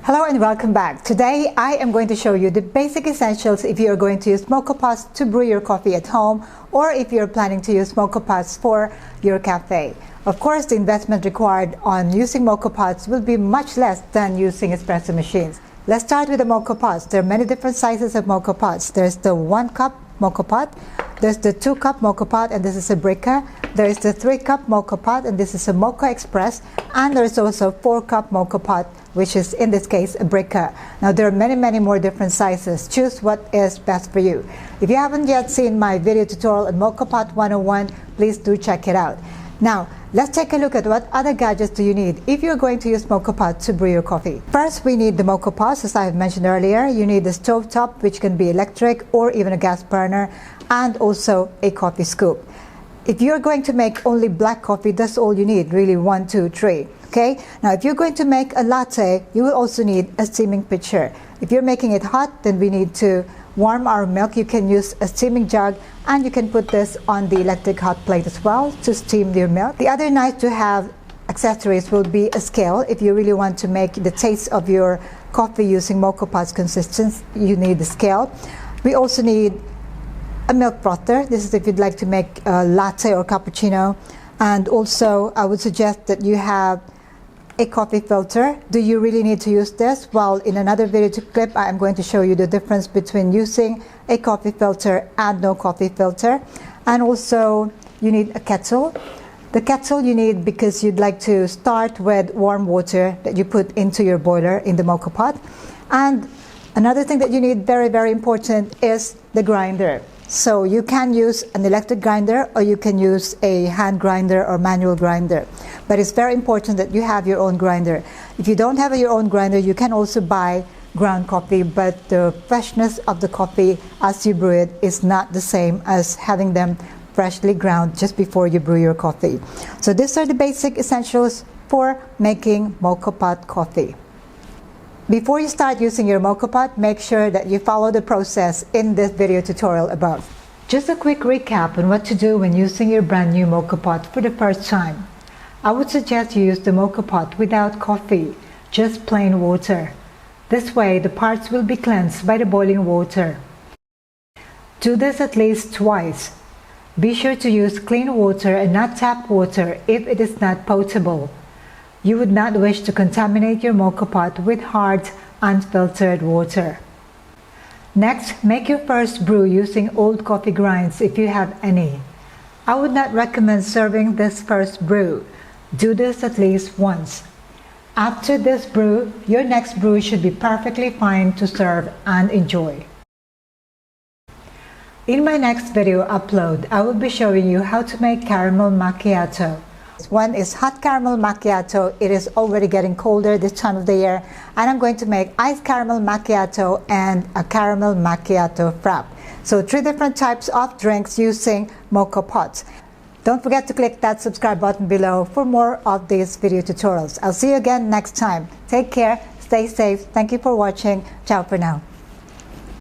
Hello and welcome back. Today I am going to show you the basic essentials if you are going to use Moka Pots to brew your coffee at home, or if you're planning to use Moka Pots for your cafe. Of course, the investment required on using Moka Pots will be much less than using espresso machines. Let's start with the Moka Pots. There are many different sizes of Moka Pots. There's the 1 cup Moka Pot, there's the 2 cup Moka Pot, and this is a Brikka. There is the 3 cup Moka Pot, and this is a Moka Express. And there is also 4 cup Moka Pot, which is in this case a Brikka. Now there are many more different sizes. Choose what is best for you. If you haven't yet seen my video tutorial on Moka Pot 101, please do check it out. Now let's take a look at what other gadgets do you need if you're going to use Moka Pot to brew your coffee. First, we need the Moka Pots, as I have mentioned earlier. You need the stove top, which can be electric or even a gas burner, and also a coffee scoop. If you're going to make only black coffee, that's all you need, really 1, 2, 3. Okay, now if you're going to make a latte, you will also need a steaming pitcher. If you're making it hot, then we need to warm our milk. You can use a steaming jug, and you can put this on the electric hot plate as well to steam your milk. The other nice to have accessories will be a scale. If you really want to make the taste of your coffee using Moka Pots consistency, you need the scale. We also need a milk frother. This is if you'd like to make a latte or cappuccino. And also I would suggest that you have a coffee filter. Do you really need to use this? Well, in another video clip, I am going to show you the difference between using a coffee filter and no coffee filter. And also you need a kettle. The kettle you need because you'd like to start with warm water that you put into your boiler in the Moka Pot. And another thing that you need, very important, is the grinder. So you can use an electric grinder, or you can use a hand grinder or manual grinder. But it's very important that you have your own grinder. If you don't have your own grinder, you can also buy ground coffee, but the freshness of the coffee as you brew it is not the same as having them freshly ground just before you brew your coffee. So these are the basic essentials for making Moka Pot coffee. Before you start using your Moka Pot, make sure that you follow the process in this video tutorial above. Just a quick recap on what to do when using your brand new Moka Pot for the first time. I would suggest you use the Moka Pot without coffee, just plain water. This way the parts will be cleansed by the boiling water. Do this at least twice. Be sure to use clean water and not tap water if it is not potable. You would not wish to contaminate your Moka Pot with hard, unfiltered water. Next, make your first brew using old coffee grinds if you have any. I would not recommend serving this first brew. Do this at least once. After this brew, your next brew should be perfectly fine to serve and enjoy. In my next video upload, I will be showing you how to make caramel macchiato. One is hot caramel macchiato. It is already getting colder this time of the year, and I'm going to make iced caramel macchiato and a caramel macchiato frappe. So 3 different types of drinks using Moka Pots. Don't forget to click that subscribe button below for more of these video tutorials. I'll see you again next time. Take care, stay safe. Thank you for watching. Ciao for now.